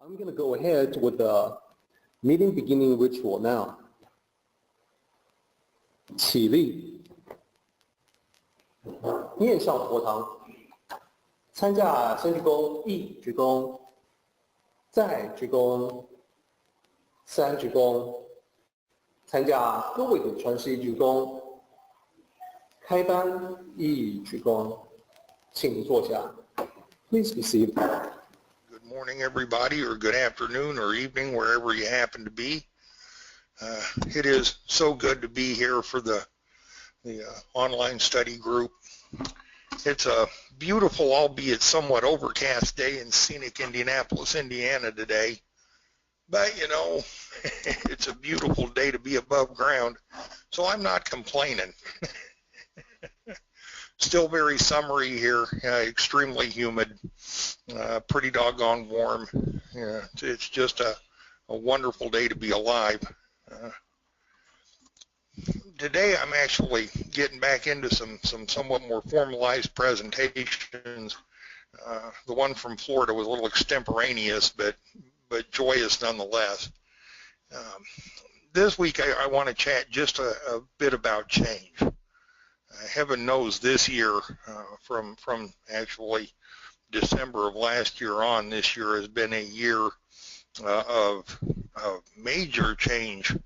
I'm going to go ahead with the meeting beginning ritual now. 起立，面向佛堂，参加先鞠躬，一鞠躬，再鞠躬，三鞠躬，参加各位的传世一鞠躬，开班一鞠躬，请坐下。Please be seated. Good morning, everybody, or good afternoon or evening, wherever you happen to be. It is so good to be here for the online study group. It's a beautiful, albeit somewhat overcast day in scenic Indianapolis, Indiana today. But, you know, it's a beautiful day to be above ground, so I'm not complaining. Still very summery here, extremely humid, pretty doggone warm. It's just a wonderful day to be alive. Today I'm actually getting back into some somewhat more formalized presentations. The one from Florida was a little extemporaneous, but joyous nonetheless. This week I want to chat just a bit about change. Heaven knows this year, from actually December of last year on, this year has been a year of major change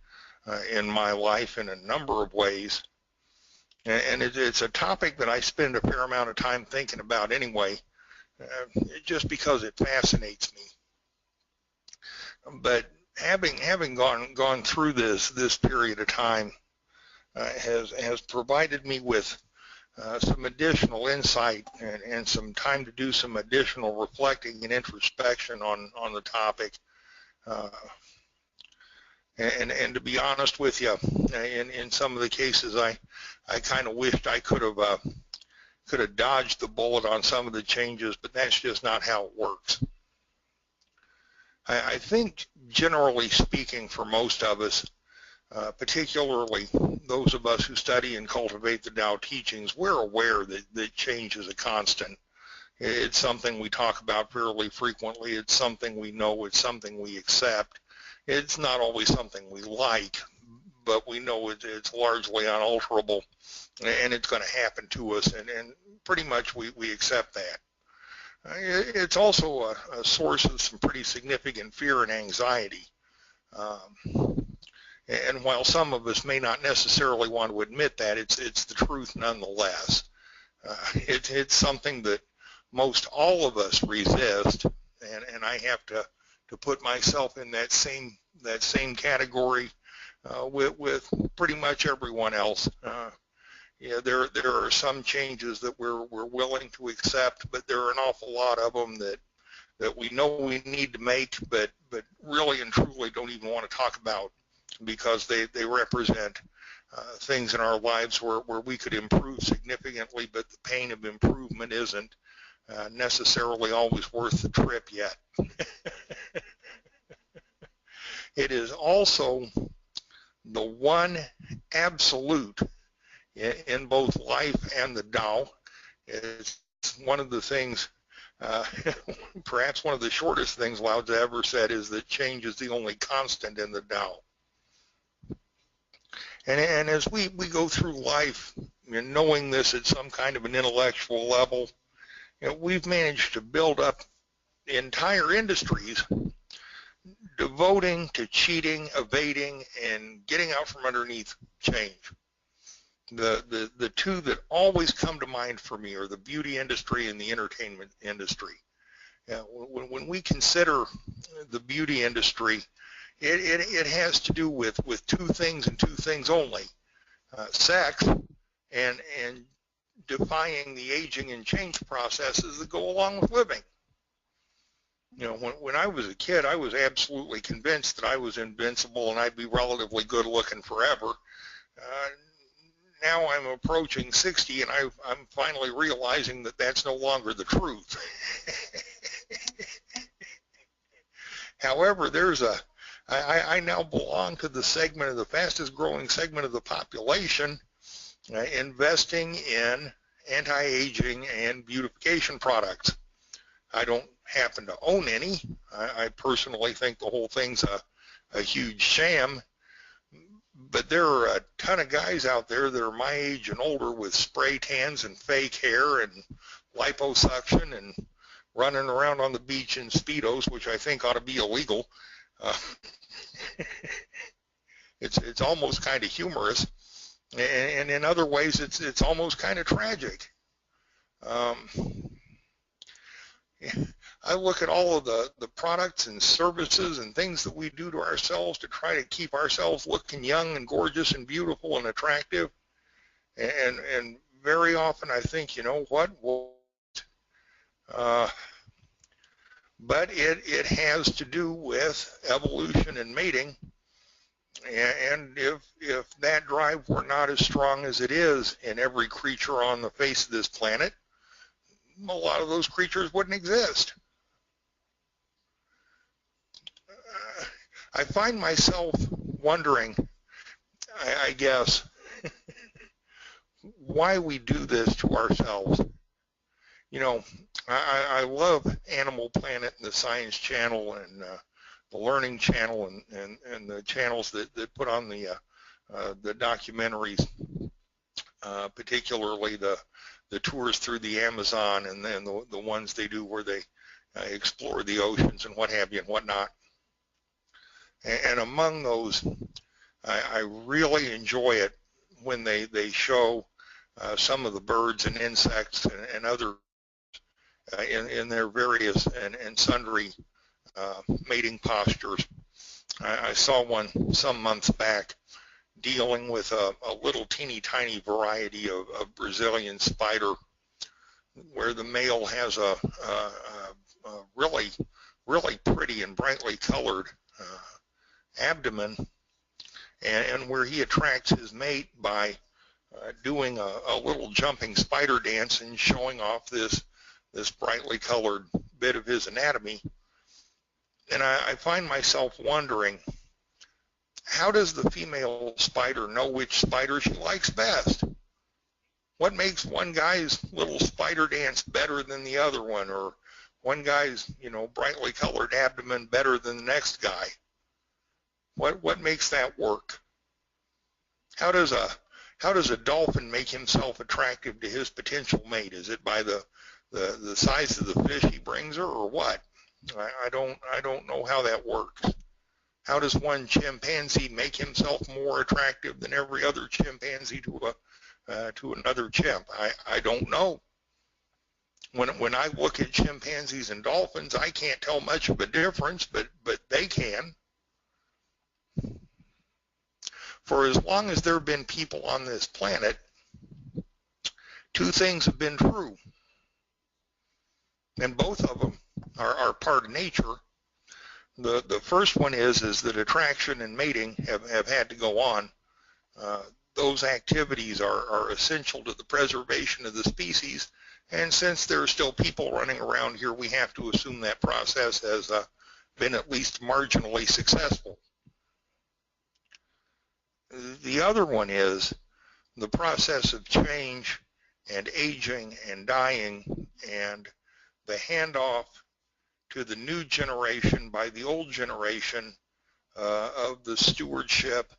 in my life in a number of ways. And it's a topic that I spend a fair amount of time thinking about anyway, just because it fascinates me. But having gone through this period of time, has provided me with some additional insight and some time to do some additional reflecting and introspection on the topic. And to be honest with you, in some of the cases, I kind of wished I could have dodged the bullet on some of the changes, but that's just not how it works. I think, generally speaking, for most of us, particularly those of us who study and cultivate the Tao teachings, we're aware that change is a constant. It's something we talk about fairly frequently. It's something we know. It's something we accept. It's not always something we like, but we know it's largely unalterable, and it's going to happen to us, and pretty much we accept that. It's also a source of some pretty significant fear and anxiety. And while some of us may not necessarily want to admit that, it's the truth nonetheless. It's something that most all of us resist, and I have to put myself in that same category with pretty much everyone else. Yeah, there are some changes that we're willing to accept, but there are an awful lot of them that we know we need to make, but really and truly don't even want to talk about, because they represent things in our lives where we could improve significantly, but the pain of improvement isn't necessarily always worth the trip yet. It is also the one absolute in both life and the Tao. It's one of the things, perhaps one of the shortest things Lao Tzu ever said, is that change is the only constant in the Tao. And as we go through life, knowing this at some kind of an intellectual level, we've managed to build up entire industries devoting to cheating, evading, and getting out from underneath change. The two that always come to mind for me are the beauty industry and the entertainment industry. When we consider the beauty industry, it has to do with two things and two things only: sex and defying the aging and change processes that go along with living. You know, when I was a kid, I was absolutely convinced that I was invincible and I'd be relatively good looking forever. Now I'm approaching 60, and I'm finally realizing that that's no longer the truth. However, I now belong to the segment of the fastest growing segment of the population, investing in anti-aging and beautification products. I don't happen to own any. I personally think the whole thing's a huge sham, but there are a ton of guys out there that are my age and older with spray tans and fake hair and liposuction and running around on the beach in Speedos, which I think ought to be illegal. It's almost kind of humorous, and in other ways it's almost kind of tragic. I look at all of the products and services and things that we do to ourselves to try to keep ourselves looking young and gorgeous and beautiful and attractive, and very often I think, you know what? But it has to do with evolution and mating, and if that drive were not as strong as it is in every creature on the face of this planet, a lot of those creatures wouldn't exist. I find myself wondering, I guess, why we do this to ourselves. You know, I love Animal Planet and the Science Channel and the Learning Channel and the channels that put on the documentaries, particularly the tours through the Amazon, and then the ones they do where they explore the oceans and what have you and whatnot. And among those, I really enjoy it when they show some of the birds and insects and other in their various and sundry mating postures. I saw one some months back dealing with a little teeny tiny variety of Brazilian spider, where the male has a really pretty and brightly colored abdomen, and where he attracts his mate by doing a little jumping spider dance and showing off this brightly colored bit of his anatomy. And I find myself wondering, how does the female spider know which spider she likes best? What makes one guy's little spider dance better than the other one, or one guy's, you know, brightly colored abdomen better than the next guy? What makes that work? How does a dolphin make himself attractive to his potential mate? Is it by the size of the fish he brings her, or what? I don't know how that works. How does one chimpanzee make himself more attractive than every other chimpanzee to another chimp? I don't know. When I look at chimpanzees and dolphins, I can't tell much of a difference, but they can. For as long as there have been people on this planet, two things have been true, and both of them are part of nature. The first one is that attraction and mating have had to go on. Those activities are essential to the preservation of the species, and since there are still people running around here, we have to assume that process has been at least marginally successful. The other one is the process of change and aging and dying, and the handoff to the new generation by the old generation of the stewardship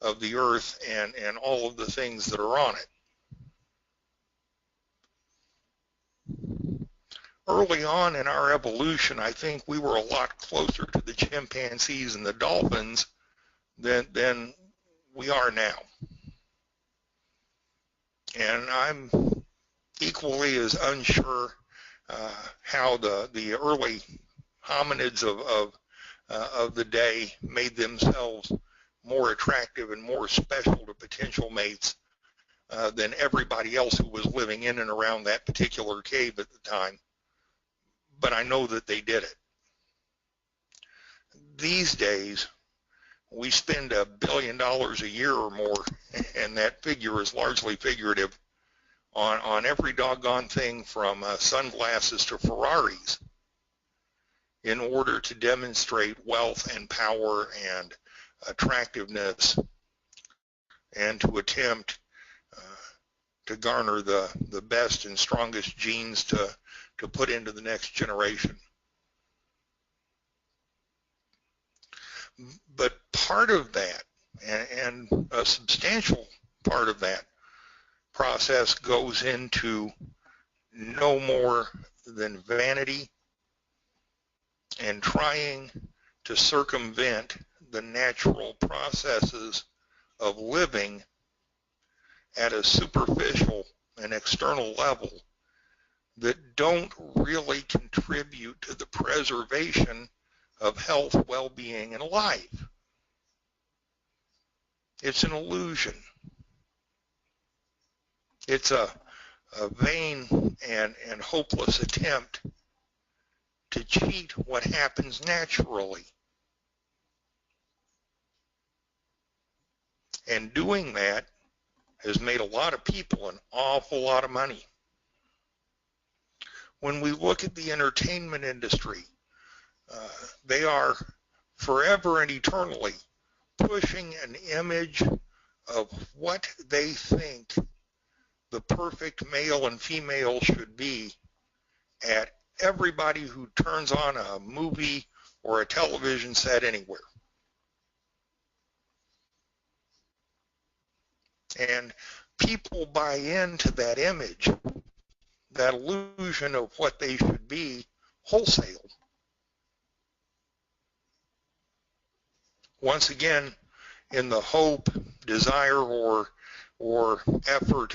of the earth and all of the things that are on it. Early on in our evolution, I think we were a lot closer to the chimpanzees and the dolphins than we are now. And I'm equally as unsure how the early hominids of the day made themselves more attractive and more special to potential mates than everybody else who was living in and around that particular cave at the time. But I know that they did it. These days, we spend $1 billion a year or more, and that figure is largely figurative, on every doggone thing from sunglasses to Ferraris in order to demonstrate wealth and power and attractiveness, and to attempt to garner the best and strongest genes to put into the next generation. But part of that, and a substantial part of that process, goes into no more than vanity and trying to circumvent the natural processes of living at a superficial and external level that don't really contribute to the preservation of health, well-being, and life. It's an illusion. It's a vain and hopeless attempt to cheat what happens naturally. And doing that has made a lot of people an awful lot of money. When we look at the entertainment industry, they are forever and eternally pushing an image of what they think the perfect male and female should be at everybody who turns on a movie or a television set anywhere. And people buy into that image, that illusion of what they should be, wholesale. Once again, in the hope, desire, or effort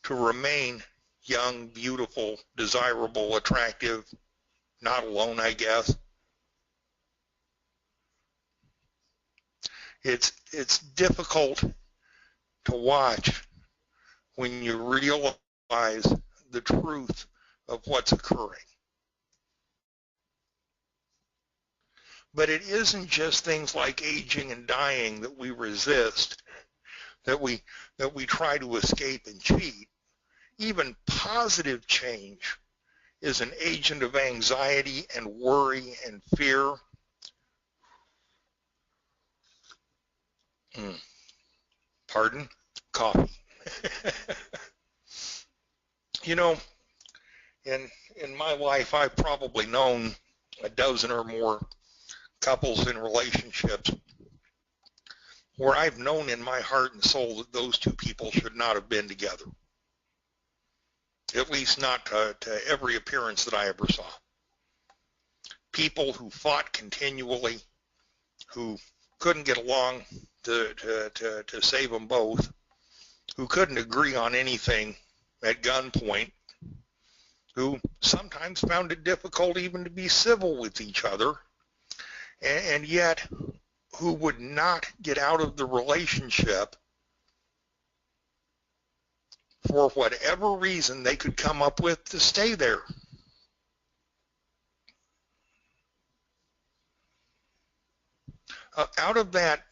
to remain young, beautiful, desirable, attractive, not alone, I guess. It's difficult to watch when you realize the truth of what's occurring. But it isn't just things like aging and dying that we resist, that we try to escape and cheat. Even positive change is an agent of anxiety and worry and fear. Pardon? Coffee. You know, in my life, I've probably known a dozen or more couples in relationships where I've known in my heart and soul that those two people should not have been together. At least not to every appearance that I ever saw. People who fought continually, who couldn't get along to save them both, who couldn't agree on anything at gunpoint, who sometimes found it difficult even to be civil with each other, and yet who would not get out of the relationship for whatever reason they could come up with to stay there. Out of that,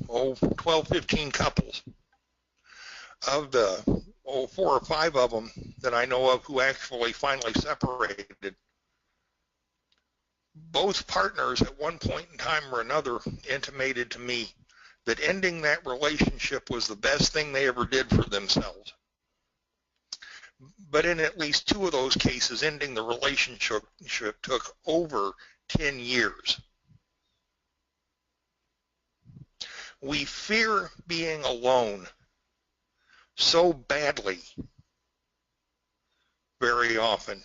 12, 15 couples, of the 4 or 5 of them that I know of who actually finally separated, both partners at one point in time or another intimated to me that ending that relationship was the best thing they ever did for themselves. But in at least 2 of those cases, ending the relationship took over 10 years. We fear being alone so badly very often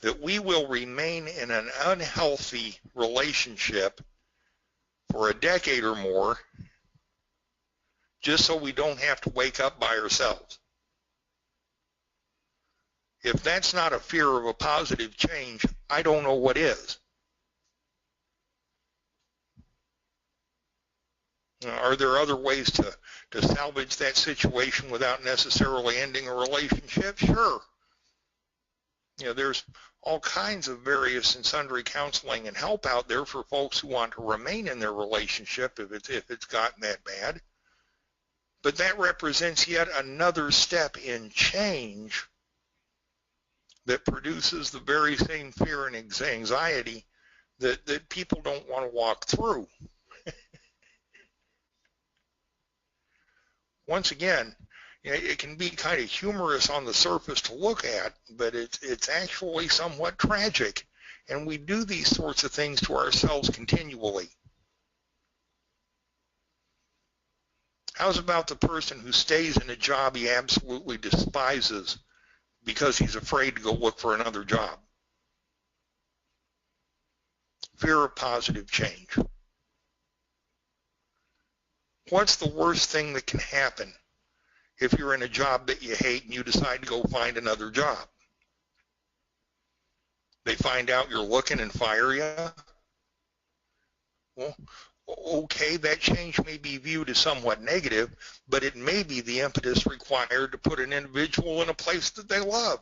that we will remain in an unhealthy relationship for a decade or more just so we don't have to wake up by ourselves. If that's not a fear of a positive change, I don't know what is. Are there other ways to salvage that situation without necessarily ending a relationship? Sure. There's all kinds of various and sundry counseling and help out there for folks who want to remain in their relationship if it's gotten that bad. But that represents yet another step in change that produces the very same fear and anxiety that people don't want to walk through. Once again, it can be kind of humorous on the surface to look at, but it's actually somewhat tragic And we do these sorts of things to ourselves continually. How's about the person who stays in a job he absolutely despises because he's afraid to go look for another job? Fear of positive change. What's the worst thing that can happen if you're in a job that you hate and you decide to go find another job? They find out you're looking and fire you? Well, okay, that change may be viewed as somewhat negative, but it may be the impetus required to put an individual in a place that they love.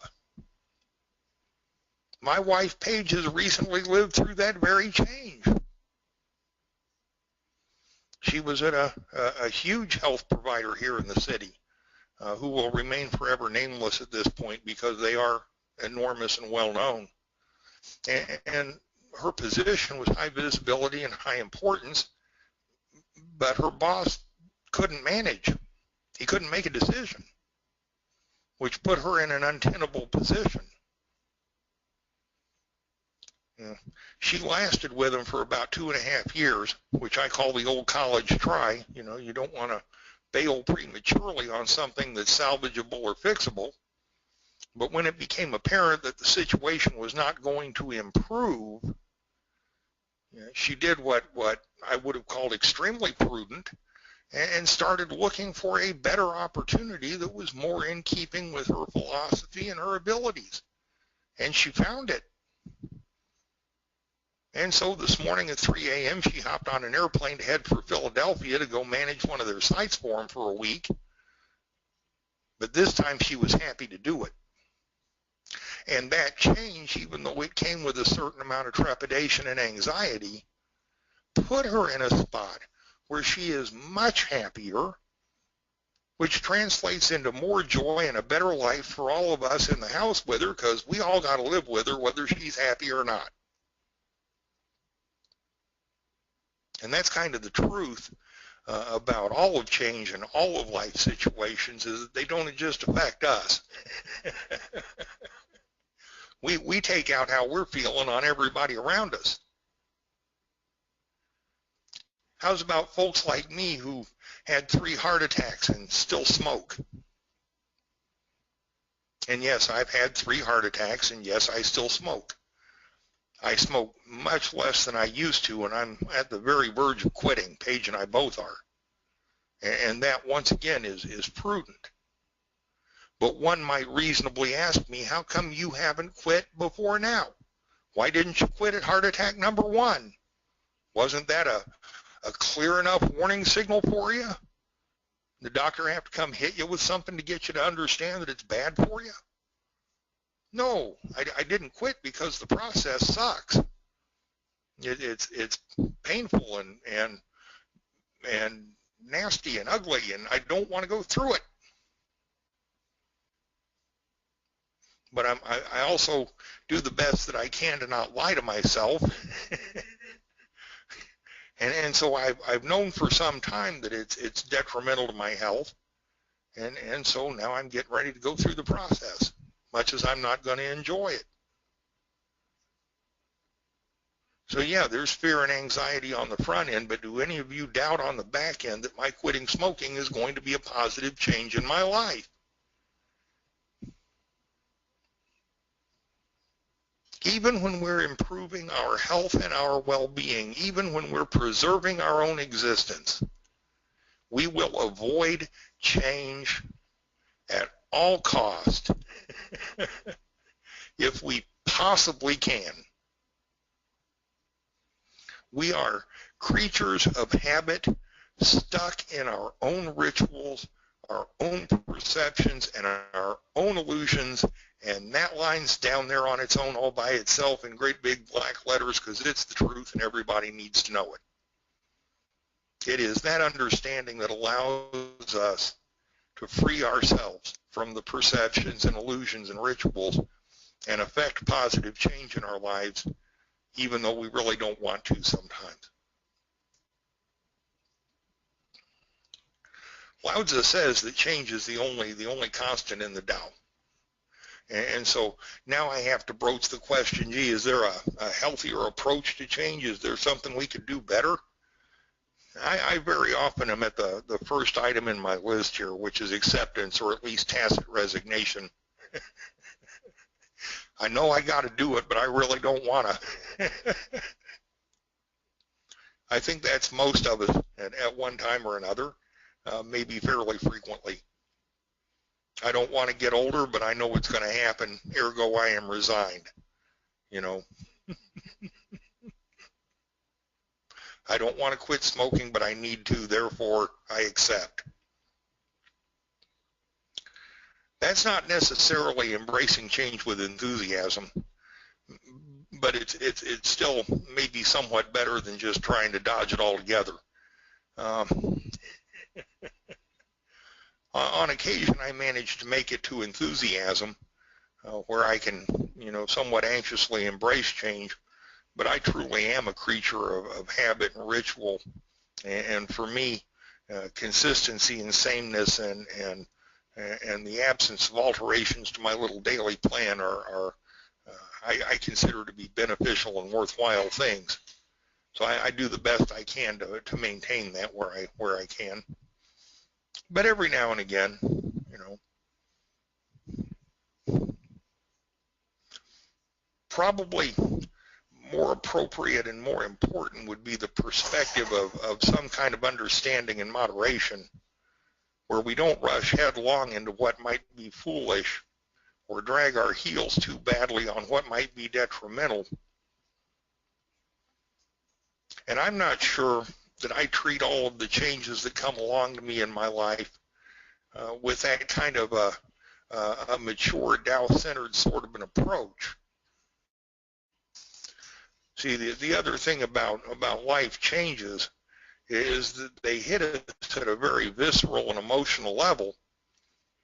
My wife, Paige, has recently lived through that very change. She was at a huge health provider here in the city, who will remain forever nameless at this point because they are enormous and well known. And her position was high visibility and high importance, but her boss couldn't manage. He couldn't make a decision, which put her in an untenable position. She lasted with him for about 2.5 years, which I call the old college try. You know, you don't want to bail prematurely on something that's salvageable or fixable. But when it became apparent that the situation was not going to improve, she did what I would have called extremely prudent and started looking for a better opportunity that was more in keeping with her philosophy and her abilities. And she found it. And so this morning at 3 a.m., she hopped on an airplane to head for Philadelphia to go manage one of their sites for them for a week. But this time she was happy to do it. And that change, even though it came with a certain amount of trepidation and anxiety, put her in a spot where she is much happier, which translates into more joy and a better life for all of us in the house with her, because we all got to live with her whether she's happy or not. And that's kind of the truth about all of change and all of life situations, is that they don't just affect us. We take out how we're feeling on everybody around us. How's about folks like me who had 3 heart attacks and still smoke? And yes, I've had 3 heart attacks, and yes, I still smoke. I smoke much less than I used to, and I'm at the very verge of quitting. Paige and I both are. And that, once again, is prudent. But one might reasonably ask me, how come you haven't quit before now? Why didn't you quit at heart attack number 1? Wasn't that a clear enough warning signal for you? The doctor have to come hit you with something to get you to understand that it's bad for you? No, I didn't quit because the process sucks. It's painful and nasty and ugly, and I don't want to go through it. But I also do the best that I can to not lie to myself. and so I've known for some time that it's detrimental to my health, and so now I'm getting ready to go through the process, much as I'm not going to enjoy it. So yeah, there's fear and anxiety on the front end, but do any of you doubt on the back end that my quitting smoking is going to be a positive change in my life? Even when we're improving our health and our well-being, even when we're preserving our own existence, we will avoid change at all cost if we possibly can. We are creatures of habit, stuck in our own rituals, our own perceptions, and our own illusions, and that line's down there on its own all by itself in great big black letters because it's the truth and everybody needs to know it. It is that understanding that allows us to free ourselves from the perceptions and illusions and rituals and affect positive change in our lives, even though we really don't want to sometimes. Lao Tzu says that change is the only constant in the Tao. And so now I have to broach the question, gee, is there a healthier approach to change? Is there something we could do better? I very often am at the first item in my list here, which is acceptance, or at least tacit resignation. I know I got to do it, but I really don't want to. I think that's most of us at one time or another, maybe fairly frequently. I don't want to get older, but I know it's going to happen, ergo I am resigned, you know. I don't want to quit smoking, but I need to, therefore I accept. That's not necessarily embracing change with enthusiasm, but it's still maybe somewhat better than just trying to dodge it altogether. On occasion, I manage to make it to enthusiasm, where I can, somewhat anxiously embrace change. But I truly am a creature of habit and ritual, and for me, consistency and sameness and the absence of alterations to my little daily plan I consider to be beneficial and worthwhile things. So I do the best I can to maintain that where I can. But every now and again, probably more appropriate and more important would be the perspective of some kind of understanding and moderation, where we don't rush headlong into what might be foolish or drag our heels too badly on what might be detrimental. And I'm not sure that I treat all of the changes that come along to me in my life with that kind of a mature, Tao-centered sort of an approach. See, the other thing about life changes is that they hit us at a very visceral and emotional level.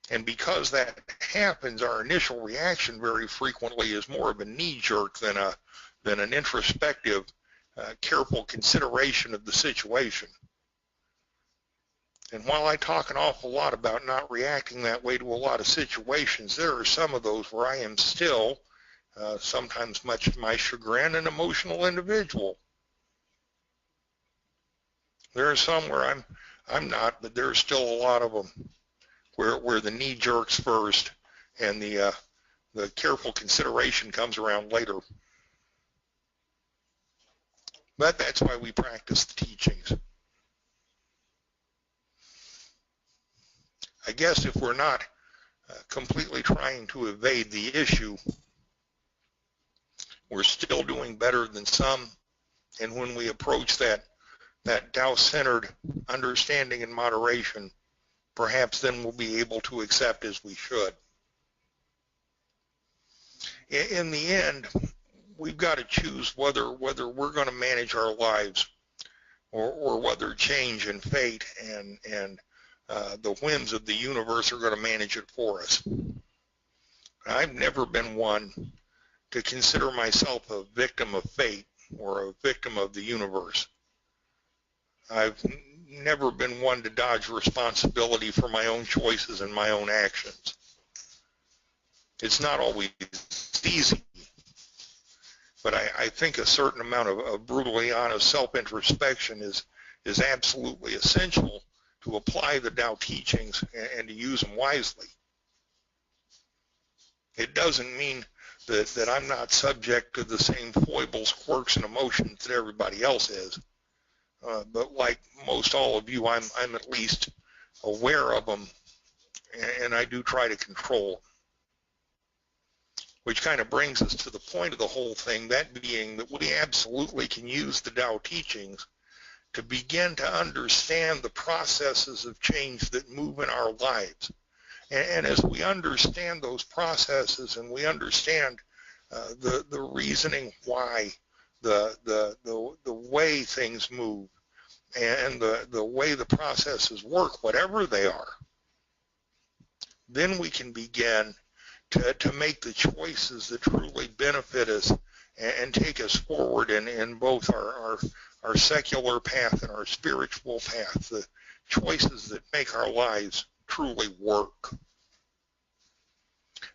And because that happens, our initial reaction very frequently is more of a knee-jerk than an introspective, careful consideration of the situation. And while I talk an awful lot about not reacting that way to a lot of situations, there are some of those where I am still, sometimes much to my chagrin, an emotional individual. There are some where I'm not, but there are still a lot of them where the knee jerks first and the careful consideration comes around later. But that's why we practice the teachings. I guess if we're not completely trying to evade the issue, we're still doing better than some. And when we approach that Tao-centered understanding and moderation, perhaps then we'll be able to accept as we should. In the end, we've got to choose whether we're going to manage our lives or whether change and fate and the whims of the universe are going to manage it for us. I've never been one to consider myself a victim of fate or a victim of the universe. I've never been one to dodge responsibility for my own choices and my own actions. It's not always easy, but I think a certain amount of brutally honest self-introspection is absolutely essential to apply the Tao teachings and to use them wisely. It doesn't mean that I'm not subject to the same foibles, quirks, and emotions that everybody else is. But like most all of you, I'm at least aware of them, and I do try to control them. Which kind of brings us to the point of the whole thing, that being that we absolutely can use the Tao teachings to begin to understand the processes of change that move in our lives. And as we understand those processes and we understand the reasoning why, the way things move, and the way the processes work, whatever they are, then we can begin to make the choices that truly benefit us and take us forward in both our secular path and our spiritual path, the choices that make our lives truly work.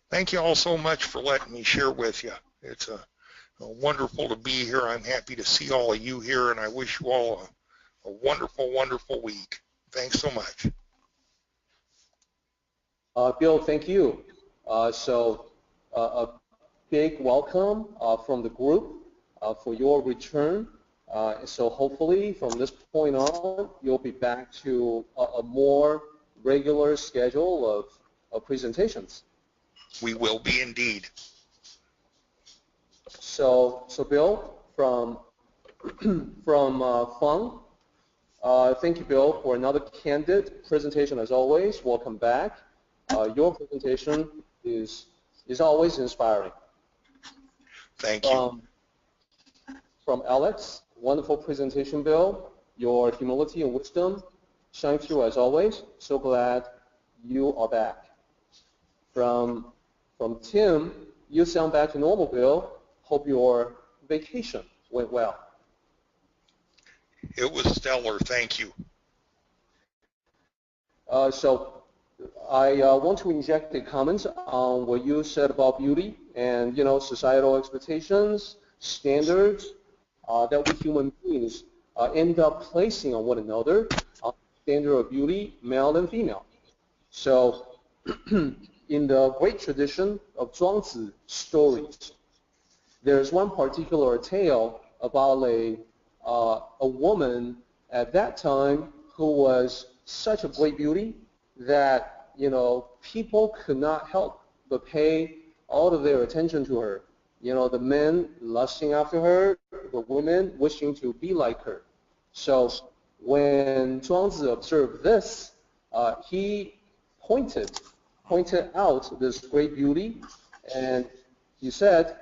Thank you all so much for letting me share with you. It's wonderful to be here. I'm happy to see all of you here, and I wish you all a wonderful, wonderful week. Thanks so much. Bill, thank you. A big welcome from the group for your return. So hopefully from this point on, you'll be back to a more regular schedule of presentations. We will be indeed. So Bill, from Fung, thank you, Bill, for another candid presentation as always. Welcome back. Your presentation is always inspiring. Thank you. From Alex, wonderful presentation, Bill. Your humility and wisdom shine through as always. So glad you are back. From Tim, you sound back to normal, Bill. Hope your vacation went well. It was stellar. Thank you. So I want to inject a comment on what you said about beauty and, societal expectations, standards that we human beings end up placing on one another, standard of beauty, male and female. So in the great tradition of Zhuangzi stories, there's one particular tale about a woman at that time who was such a great beauty that, people could not help but pay all of their attention to her. The men lusting after her, the women wishing to be like her. So when Zhuangzi observed this, he pointed out this great beauty, and he said,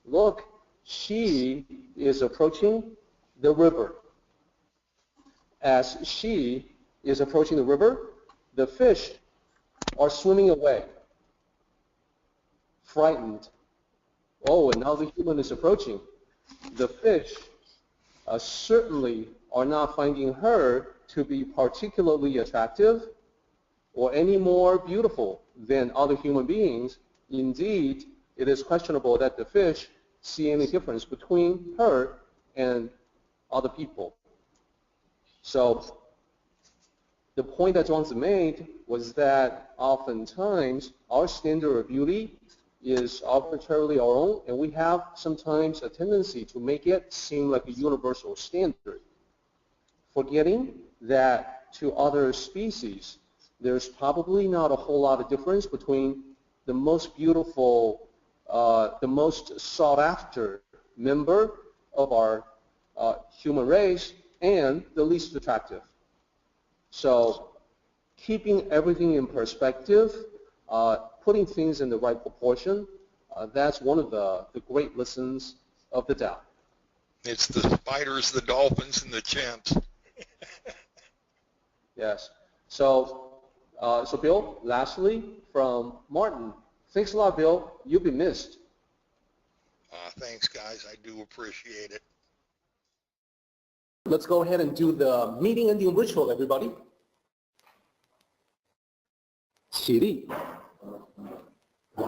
look, she is approaching the river. As she is approaching the river, the fish are swimming away, frightened. Oh, and now the human is approaching. The fish certainly are not finding her to be particularly attractive or any more beautiful than other human beings. Indeed, it is questionable that the fish see any difference between her and other people. So the point that Zhuangzi made was that oftentimes our standard of beauty is arbitrarily our own, and we have sometimes a tendency to make it seem like a universal standard, forgetting that to other species, there's probably not a whole lot of difference between the most beautiful, the most sought after member of our human race and the least attractive. So keeping everything in perspective, putting things in the right proportion, that's one of the great lessons of the Tao. It's the spiders, the dolphins, and the chimps. Yes. So Bill, lastly, from Martin. Thanks a lot, Bill. You'll be missed. Thanks, guys. I do appreciate it. Let's go ahead and do the meeting ending ritual, everybody. 起立，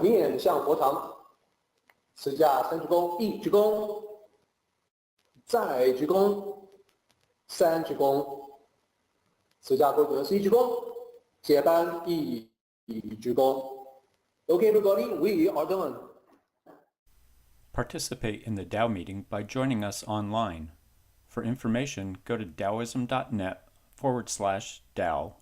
面向佛堂，持架三鞠躬，一鞠躬，再鞠躬，三鞠躬，持架规格是一鞠躬，接班一鞠躬。Okay, everybody, we are done. Participate in the Tao meeting by joining us online. For information, go to taoism.net/Tao